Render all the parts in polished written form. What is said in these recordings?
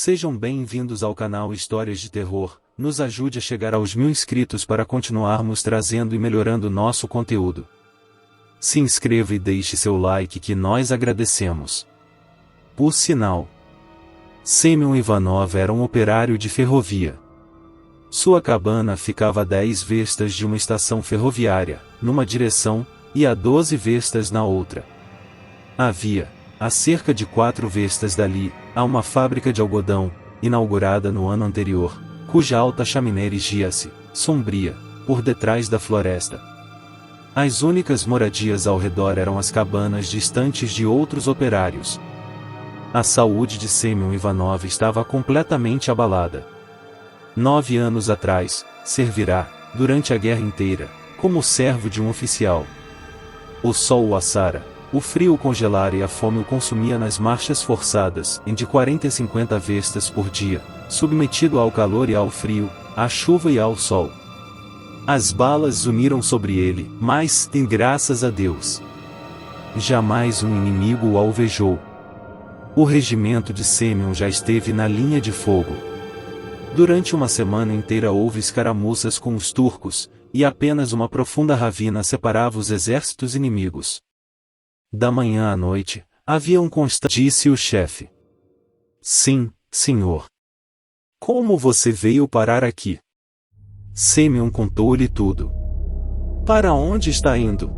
Sejam bem-vindos ao canal Histórias de Terror. Nos ajude a chegar aos 1000 inscritos para continuarmos trazendo e melhorando nosso conteúdo. Se inscreva e deixe seu like que nós agradecemos. Por sinal, Semyon Ivanov era um operário de ferrovia. Sua cabana ficava a 10 verstas de uma estação ferroviária, numa direção, e a 12 verstas na outra. Havia, a cerca de 4 verstas dali, há uma fábrica de algodão, inaugurada no ano anterior, cuja alta chaminé erigia-se, sombria, por detrás da floresta. As únicas moradias ao redor eram as cabanas distantes de outros operários. A saúde de Semyon Ivanov estava completamente abalada. 9 anos atrás, servirá, durante a guerra inteira, como servo de um oficial. O sol o assara, o frio o congelara e a fome o consumia nas marchas forçadas, em de 40 a 50 verstas por dia, submetido ao calor e ao frio, à chuva e ao sol. As balas zuniram sobre ele, mas, graças a Deus, jamais um inimigo o alvejou. O regimento de Semyon já esteve na linha de fogo. Durante uma semana inteira houve escaramuças com os turcos, e apenas uma profunda ravina separava os exércitos inimigos. Da manhã à noite, havia um constante, disse o chefe. Sim, senhor. Como você veio parar aqui? Semyon contou-lhe tudo. Para onde está indo?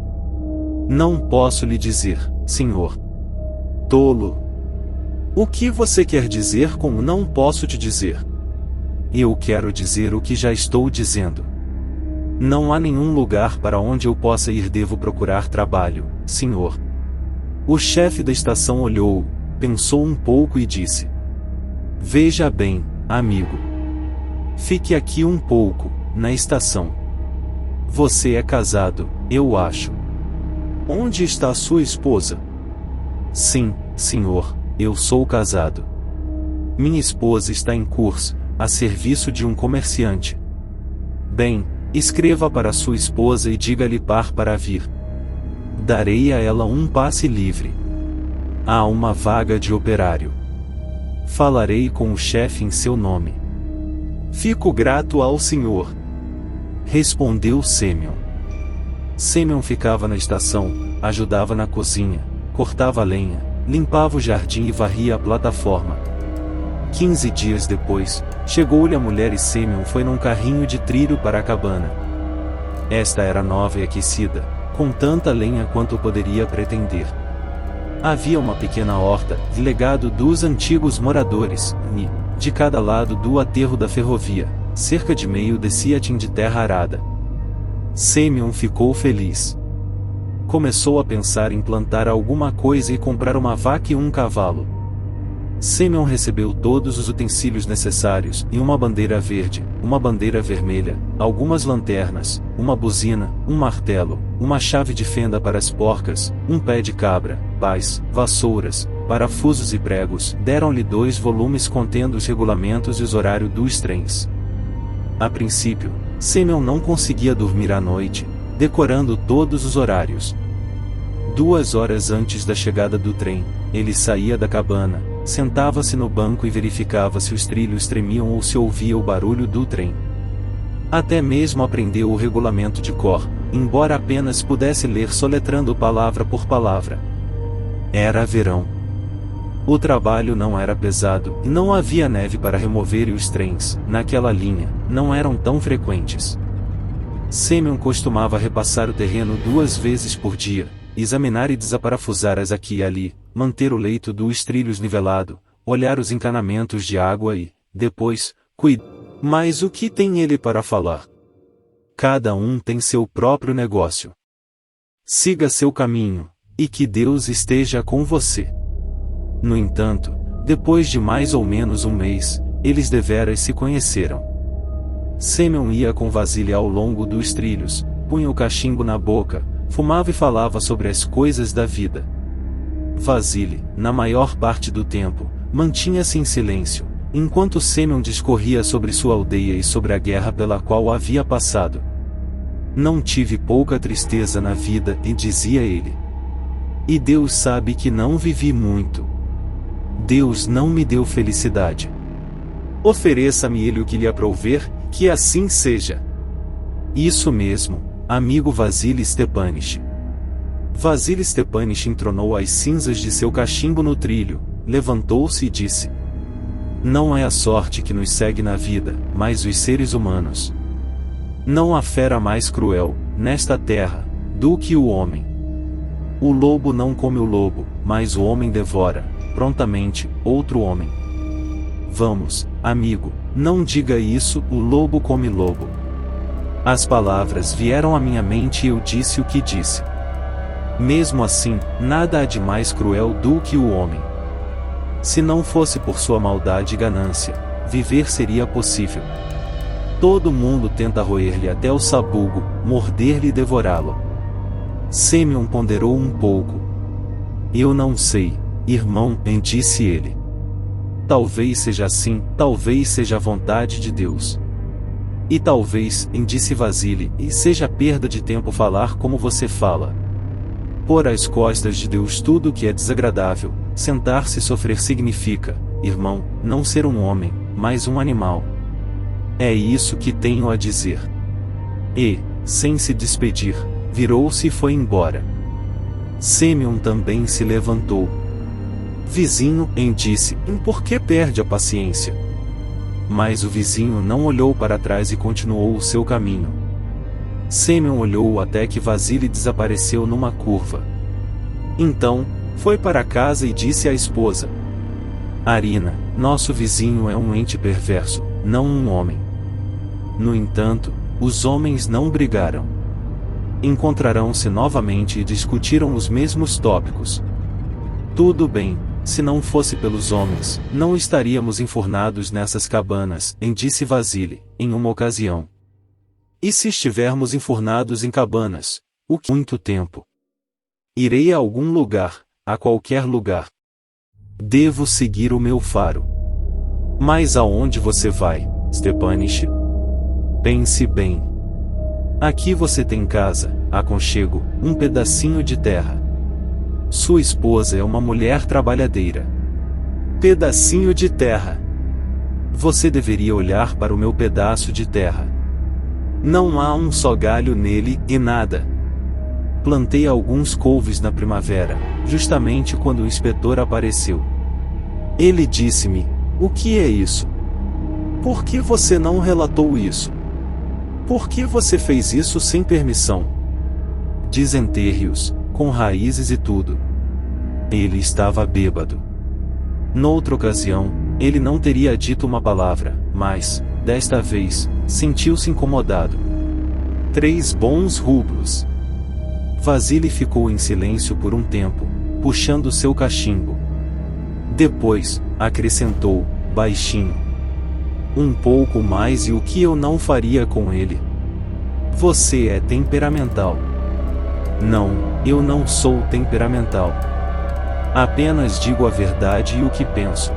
Não posso lhe dizer, senhor. Tolo. O que você quer dizer com não posso te dizer? Eu quero dizer o que já estou dizendo. Não há nenhum lugar para onde eu possa ir. Devo procurar trabalho, senhor. O chefe da estação olhou, pensou um pouco e disse. Veja bem, amigo. Fique aqui um pouco, na estação. Você é casado, eu acho. Onde está sua esposa? Sim, senhor, eu sou casado. Minha esposa está em Kurs, a serviço de um comerciante. Bem, escreva para sua esposa e diga-lhe para vir. Darei a ela um passe livre. Há uma vaga de operário. Falarei com o chefe em seu nome. Fico grato ao senhor. Respondeu Semyon. Semyon ficava na estação, ajudava na cozinha, cortava lenha, limpava o jardim e varria a plataforma. 15 dias depois, chegou-lhe a mulher e Semyon foi num carrinho de trilho para a cabana. Esta era nova e aquecida, com tanta lenha quanto poderia pretender. Havia uma pequena horta, legado dos antigos moradores, e, de cada lado do aterro da ferrovia, cerca de meio deciatim de terra arada. Semyon ficou feliz. Começou a pensar em plantar alguma coisa e comprar uma vaca e um cavalo. Semyon recebeu todos os utensílios necessários, e uma bandeira verde, uma bandeira vermelha, algumas lanternas, uma buzina, um martelo, uma chave de fenda para as porcas, um pé de cabra, pás, vassouras, parafusos e pregos. Deram-lhe 2 volumes contendo os regulamentos e os horários dos trens. A princípio, Semyon não conseguia dormir à noite, decorando todos os horários. 2 horas antes da chegada do trem, ele saía da cabana, sentava-se no banco e verificava se os trilhos tremiam ou se ouvia o barulho do trem. Até mesmo aprendeu o regulamento de cor, embora apenas pudesse ler soletrando palavra por palavra. Era verão. O trabalho não era pesado, e não havia neve para remover e os trens, naquela linha, não eram tão frequentes. Semyon costumava repassar o terreno 2 vezes por dia, examinar e desaparafusar as aqui e ali, manter o leito dos trilhos nivelado, olhar os encanamentos de água e, depois, cuidar. Mas o que tem ele para falar? Cada um tem seu próprio negócio. Siga seu caminho, e que Deus esteja com você. No entanto, depois de mais ou menos um mês, eles deveras se conheceram. Semyon ia com vasilha ao longo dos trilhos, punha o cachimbo na boca, fumava e falava sobre as coisas da vida. Vasily, na maior parte do tempo, mantinha-se em silêncio, enquanto Semyon discorria sobre sua aldeia e sobre a guerra pela qual havia passado. Não tive pouca tristeza na vida, e dizia ele. E Deus sabe que não vivi muito. Deus não me deu felicidade. Ofereça-me ele o que lhe aprouver, que assim seja. Isso mesmo, amigo Vasily Stepanich. Vasily Stepanich entronou as cinzas de seu cachimbo no trilho, levantou-se e disse: não é a sorte que nos segue na vida, mas os seres humanos. Não há fera mais cruel, nesta terra, do que o homem. O lobo não come o lobo, mas o homem devora, prontamente, outro homem. Vamos, amigo, não diga isso, o lobo come lobo. As palavras vieram à minha mente e eu disse o que disse. Mesmo assim, nada há de mais cruel do que o homem. Se não fosse por sua maldade e ganância, viver seria possível. Todo mundo tenta roer-lhe até o sabugo, morder-lhe e devorá-lo. Sêmion ponderou um pouco. Eu não sei, irmão, disse ele. Talvez seja assim, talvez seja a vontade de Deus. E talvez, disse Vasily, e seja perda de tempo falar como você fala. Pôr às costas de Deus tudo o que é desagradável, sentar-se e sofrer significa, irmão, não ser um homem, mas um animal. É isso que tenho a dizer. E, sem se despedir, virou-se e foi embora. Sêmion também se levantou. Vizinho, disse, por que perde a paciência? Mas o vizinho não olhou para trás e continuou o seu caminho. Sêmion olhou até que Vasily desapareceu numa curva. Então, foi para casa e disse à esposa: Arina, nosso vizinho é um ente perverso, não um homem. No entanto, os homens não brigaram. Encontrarão-se novamente e discutiram os mesmos tópicos. Tudo bem, se não fosse pelos homens, não estaríamos enfurnados nessas cabanas, disse Vasily, em uma ocasião. E se estivermos enfurnados em cabanas, o que muito tempo? Irei a algum lugar, a qualquer lugar. Devo seguir o meu faro. Mas aonde você vai, Stepanich? Pense bem. Aqui você tem casa, aconchego, um pedacinho de terra. Sua esposa é uma mulher trabalhadeira. Pedacinho de terra. Você deveria olhar para o meu pedaço de terra. Não há um só galho nele, e nada. Plantei alguns couves na primavera, justamente quando o inspetor apareceu. Ele disse-me: o que é isso? Por que você não relatou isso? Por que você fez isso sem permissão? Desenterre-os, com raízes e tudo. Ele estava bêbado. Noutra ocasião, ele não teria dito uma palavra, mas, desta vez, sentiu-se incomodado. 3 bons rublos. Vasily ficou em silêncio por um tempo, puxando seu cachimbo. Depois, acrescentou, baixinho: um pouco mais e o que eu não faria com ele? Você é temperamental. Não, eu não sou temperamental. Apenas digo a verdade e o que penso.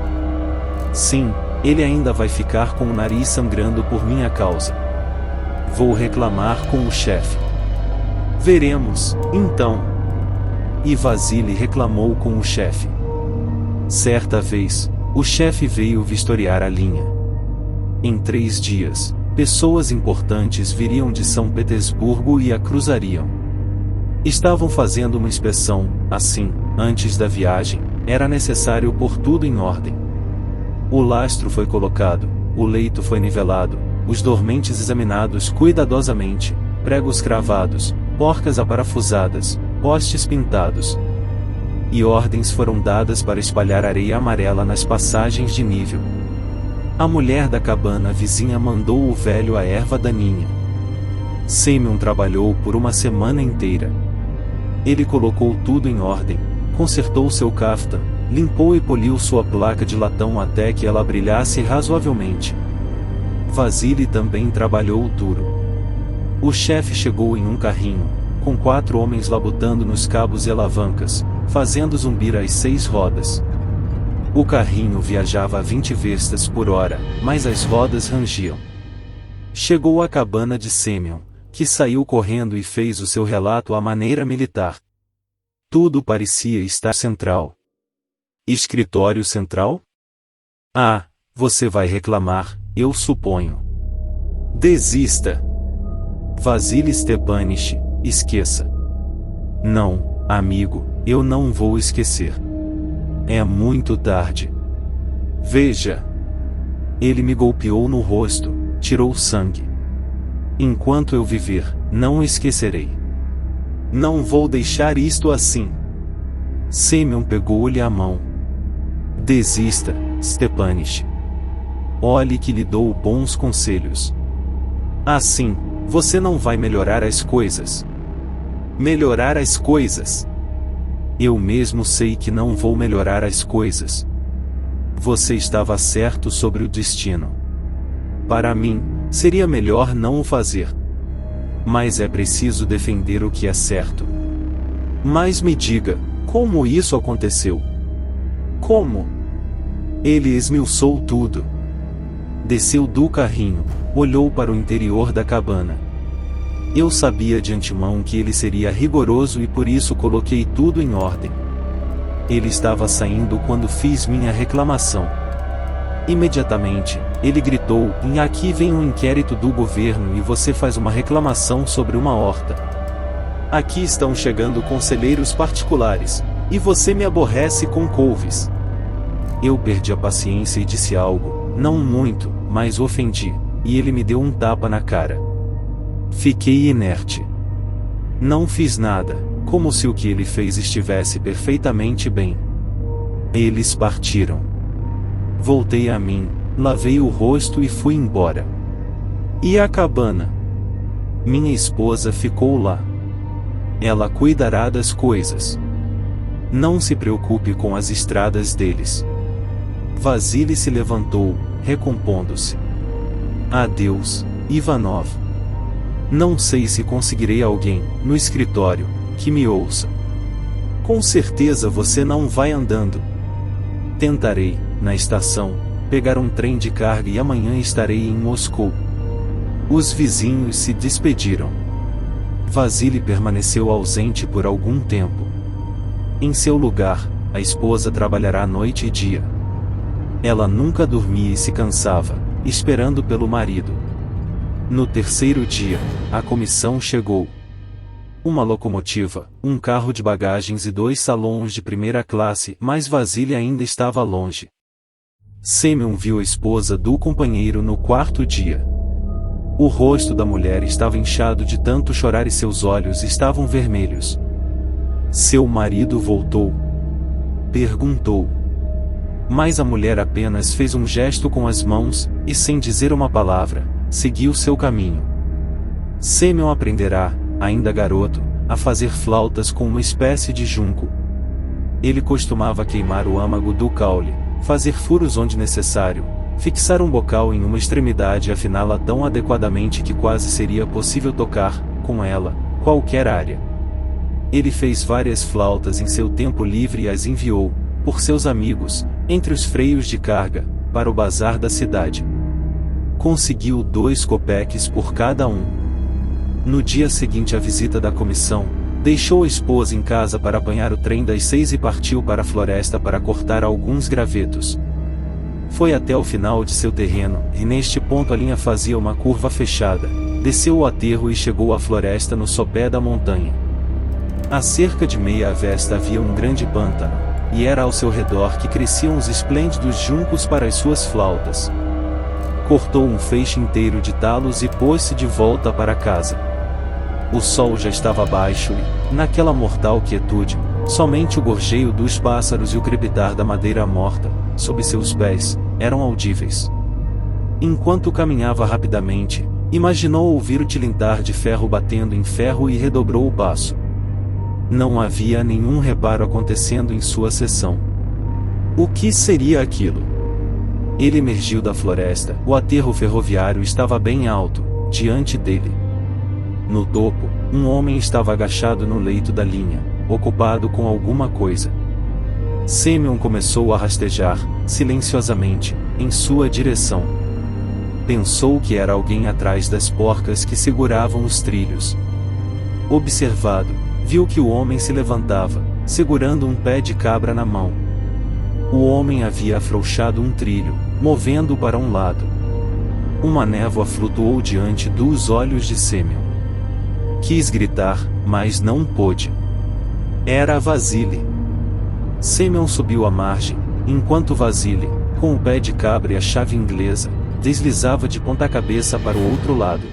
Sim, ele ainda vai ficar com o nariz sangrando por minha causa. Vou reclamar com o chefe. Veremos, então. E Vasily reclamou com o chefe. Certa vez, o chefe veio vistoriar a linha. Em 3 dias, pessoas importantes viriam de São Petersburgo e a cruzariam. Estavam fazendo uma inspeção, assim, antes da viagem, era necessário pôr tudo em ordem. O lastro foi colocado, o leito foi nivelado, os dormentes examinados cuidadosamente, pregos cravados, porcas aparafusadas, postes pintados. E ordens foram dadas para espalhar areia amarela nas passagens de nível. A mulher da cabana vizinha mandou o velho a erva daninha. Sêmion trabalhou por uma semana inteira. Ele colocou tudo em ordem, consertou seu caftan, limpou e poliu sua placa de latão até que ela brilhasse razoavelmente. Vasily também trabalhou duro. O chefe chegou em um carrinho, com 4 homens labutando nos cabos e alavancas, fazendo zumbir as 6 rodas. O carrinho viajava a 20 verstas por hora, mas as rodas rangiam. Chegou à cabana de Sêmion, que saiu correndo e fez o seu relato à maneira militar. Tudo parecia estar central. Escritório central? Ah, Você vai reclamar, eu suponho. Desista. Vasily Stepanych, esqueça. Não, amigo, eu não vou esquecer. É muito tarde. Veja. Ele me golpeou no rosto, tirou sangue. Enquanto eu viver, não esquecerei. Não vou deixar isto assim. Semyon pegou-lhe a mão. Desista, Stepanych. Olhe que lhe dou bons conselhos. Assim, você não vai melhorar as coisas. Melhorar as coisas? Eu mesmo sei que não vou melhorar as coisas. Você estava certo sobre o destino. Para mim, seria melhor não o fazer. Mas é preciso defender o que é certo. Mas me diga, como isso aconteceu? Como? Ele esmiuçou tudo. Desceu do carrinho, olhou para o interior da cabana. Eu sabia de antemão que ele seria rigoroso e por isso coloquei tudo em ordem. Ele estava saindo quando fiz minha reclamação. Imediatamente, ele gritou: aqui vem um inquérito do governo e você faz uma reclamação sobre uma horta. Aqui estão chegando conselheiros particulares, e você me aborrece com couves. Eu perdi a paciência e disse algo, não muito, mas ofendi, e ele me deu um tapa na cara. Fiquei inerte. Não fiz nada, como se o que ele fez estivesse perfeitamente bem. Eles partiram. Voltei a mim, lavei o rosto e fui embora. E a cabana? Minha esposa ficou lá. Ela cuidará das coisas. Não se preocupe com as estradas deles. Vasily se levantou, recompondo-se. Adeus, Ivanov. Não sei se conseguirei alguém, no escritório, que me ouça. Com certeza você não vai andando. Tentarei, na estação, pegar um trem de carga e amanhã estarei em Moscou. Os vizinhos se despediram. Vasily permaneceu ausente por algum tempo. Em seu lugar, a esposa trabalhará noite e dia. Ela nunca dormia e se cansava, esperando pelo marido. No terceiro dia, a comissão chegou. Uma locomotiva, um carro de bagagens e 2 salões de primeira classe, mas Vasily ainda estava longe. Semyon viu a esposa do companheiro no quarto dia. O rosto da mulher estava inchado de tanto chorar e seus olhos estavam vermelhos. Seu marido voltou? Perguntou. Mas a mulher apenas fez um gesto com as mãos, e sem dizer uma palavra, seguiu seu caminho. Semyon aprenderá, ainda garoto, a fazer flautas com uma espécie de junco. Ele costumava queimar o âmago do caule, fazer furos onde necessário, fixar um bocal em uma extremidade e afiná-la tão adequadamente que quase seria possível tocar, com ela, qualquer área. Ele fez várias flautas em seu tempo livre e as enviou, por seus amigos, entre os freios de carga, para o bazar da cidade. Conseguiu 2 copeques por cada um. No dia seguinte à visita da comissão, deixou a esposa em casa para apanhar o trem das 6 e partiu para a floresta para cortar alguns gravetos. Foi até o final de seu terreno, e neste ponto a linha fazia uma curva fechada, desceu o aterro e chegou à floresta no sopé da montanha. A cerca de meia vesta havia um grande pântano, e era ao seu redor que cresciam os esplêndidos juncos para as suas flautas. Cortou um feixe inteiro de talos e pôs-se de volta para casa. O sol já estava baixo e, naquela mortal quietude, somente o gorjeio dos pássaros e o crepitar da madeira morta, sob seus pés, eram audíveis. Enquanto caminhava rapidamente, imaginou ouvir o tilintar de ferro batendo em ferro e redobrou o passo. Não havia nenhum reparo acontecendo em sua seção. O que seria aquilo? Ele emergiu da floresta, o aterro ferroviário estava bem alto, diante dele. No topo, um homem estava agachado no leito da linha, ocupado com alguma coisa. Semyon começou a rastejar, silenciosamente, em sua direção. Pensou que era alguém atrás das porcas que seguravam os trilhos. Observado, viu que o homem se levantava, segurando um pé de cabra na mão. O homem havia afrouxado um trilho, movendo-o para um lado. Uma névoa flutuou diante dos olhos de Sêmyon. Quis gritar, mas não pôde. Era Vasile. Sêmyon subiu a margem, enquanto Vasile, com o pé de cabra e a chave inglesa, deslizava de ponta-cabeça para o outro lado.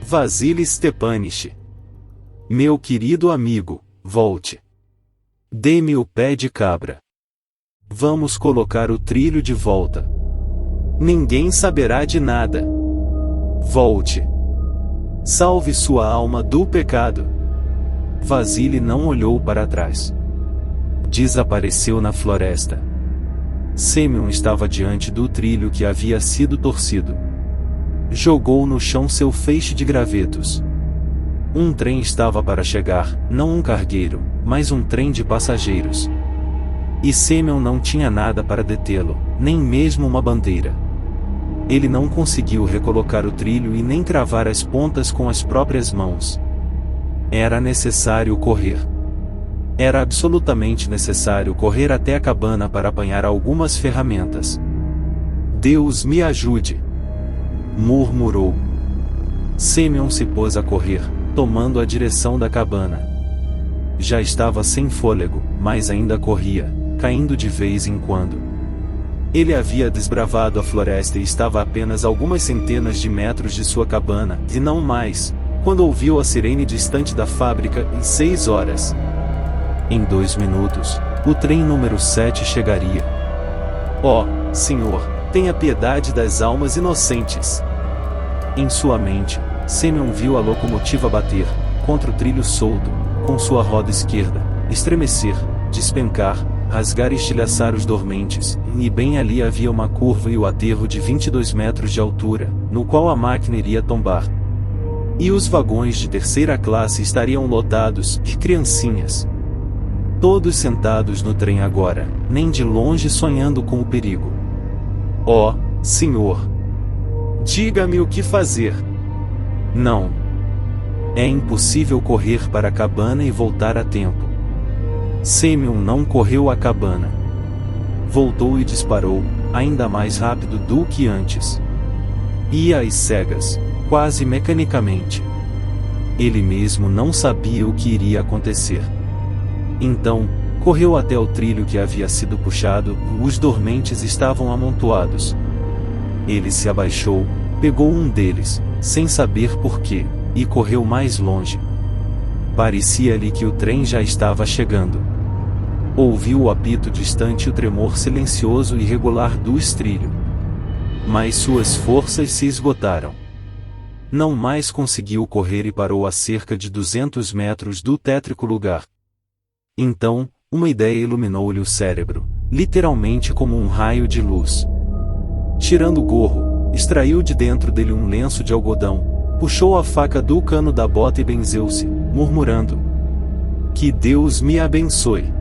Vasile Stepanich. Meu querido amigo, volte. Dê-me o pé de cabra. Vamos colocar o trilho de volta. Ninguém saberá de nada. Volte. Salve sua alma do pecado. Vasile não olhou para trás. Desapareceu na floresta. Sêmyon estava diante do trilho que havia sido torcido. Jogou no chão seu feixe de gravetos. Um trem estava para chegar, não um cargueiro, mas um trem de passageiros. E Sêmyon não tinha nada para detê-lo, nem mesmo uma bandeira. Ele não conseguiu recolocar o trilho e nem cravar as pontas com as próprias mãos. Era necessário correr. Era absolutamente necessário correr até a cabana para apanhar algumas ferramentas. Deus me ajude! Murmurou. Sêmyon se pôs a correr, tomando a direção da cabana. Já estava sem fôlego, mas ainda corria, caindo de vez em quando. Ele havia desbravado a floresta e estava a apenas algumas centenas de metros de sua cabana, e não mais, quando ouviu a sirene distante da fábrica, em 6 horas. Em 2 minutos, o trem número 7 chegaria. Ó, Senhor, tenha piedade das almas inocentes. Em sua mente, Sêmyon viu a locomotiva bater contra o trilho solto, com sua roda esquerda, estremecer, despencar, rasgar e estilhaçar os dormentes, e bem ali havia uma curva e o aterro de 22 metros de altura, no qual a máquina iria tombar. E os vagões de terceira classe estariam lotados de criancinhas. Todos sentados no trem agora, nem de longe sonhando com o perigo. Ó, Senhor! Diga-me o que fazer. Não. É impossível correr para a cabana e voltar a tempo. Sêmyon não correu à cabana. Voltou e disparou, ainda mais rápido do que antes. Ia às cegas, quase mecanicamente. Ele mesmo não sabia o que iria acontecer. Então, correu até o trilho que havia sido puxado, os dormentes estavam amontoados. Ele se abaixou, pegou um deles, sem saber porquê, e correu mais longe. Parecia-lhe que o trem já estava chegando. Ouviu o apito distante e o tremor silencioso e regular do estrilho. Mas suas forças se esgotaram. Não mais conseguiu correr e parou a cerca de 200 metros do tétrico lugar. Então, uma ideia iluminou-lhe o cérebro, literalmente como um raio de luz. Tirando o gorro, extraiu de dentro dele um lenço de algodão, puxou a faca do cano da bota e benzeu-se, murmurando: Que Deus me abençoe!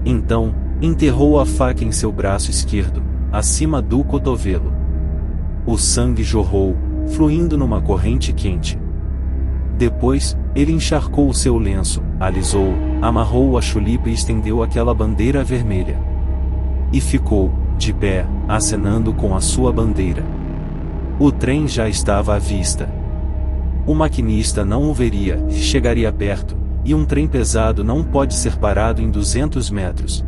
Então, enterrou a faca em seu braço esquerdo, acima do cotovelo. O sangue jorrou, fluindo numa corrente quente. Depois, ele encharcou o seu lenço, alisou, amarrou a chulipa e estendeu aquela bandeira vermelha. E ficou, de pé, acenando com a sua bandeira. O trem já estava à vista. O maquinista não o veria, chegaria perto, e um trem pesado não pode ser parado em 200 metros.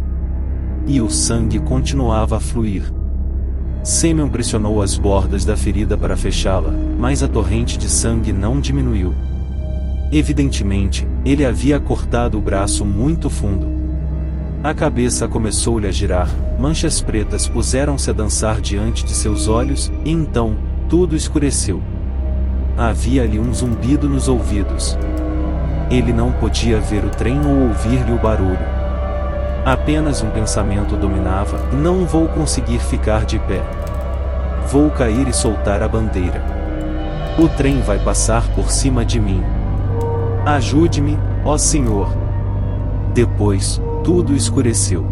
E o sangue continuava a fluir. Sêmyon pressionou as bordas da ferida para fechá-la, mas a torrente de sangue não diminuiu. Evidentemente, ele havia cortado o braço muito fundo. A cabeça começou-lhe a girar, manchas pretas puseram-se a dançar diante de seus olhos, e então, tudo escureceu. Havia-lhe um zumbido nos ouvidos. Ele não podia ver o trem ou ouvir-lhe o barulho. Apenas um pensamento o dominava: não vou conseguir ficar de pé. Vou cair e soltar a bandeira. O trem vai passar por cima de mim. Ajude-me, ó Senhor! Depois, tudo escureceu.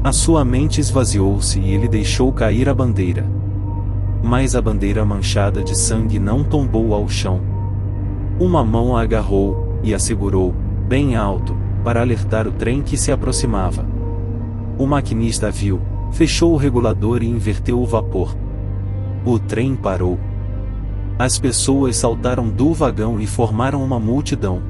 A sua mente esvaziou-se e ele deixou cair a bandeira. Mas a bandeira manchada de sangue não tombou ao chão. Uma mão a agarrou, e a segurou, bem alto, para alertar o trem que se aproximava. O maquinista viu, Fechou o regulador e inverteu o vapor. O trem parou. As pessoas saltaram do vagão e formaram uma multidão.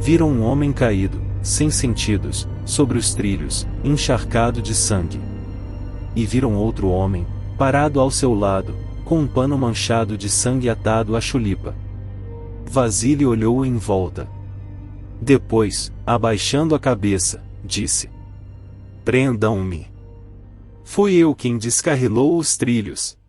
Viram um homem caído, sem sentidos, sobre os trilhos, encharcado de sangue. E viram outro homem, parado ao seu lado, com um pano manchado de sangue atado à chulipa. Vasily olhou em volta. Depois, abaixando a cabeça, disse: "Prendam-me. Fui eu quem descarrilou os trilhos."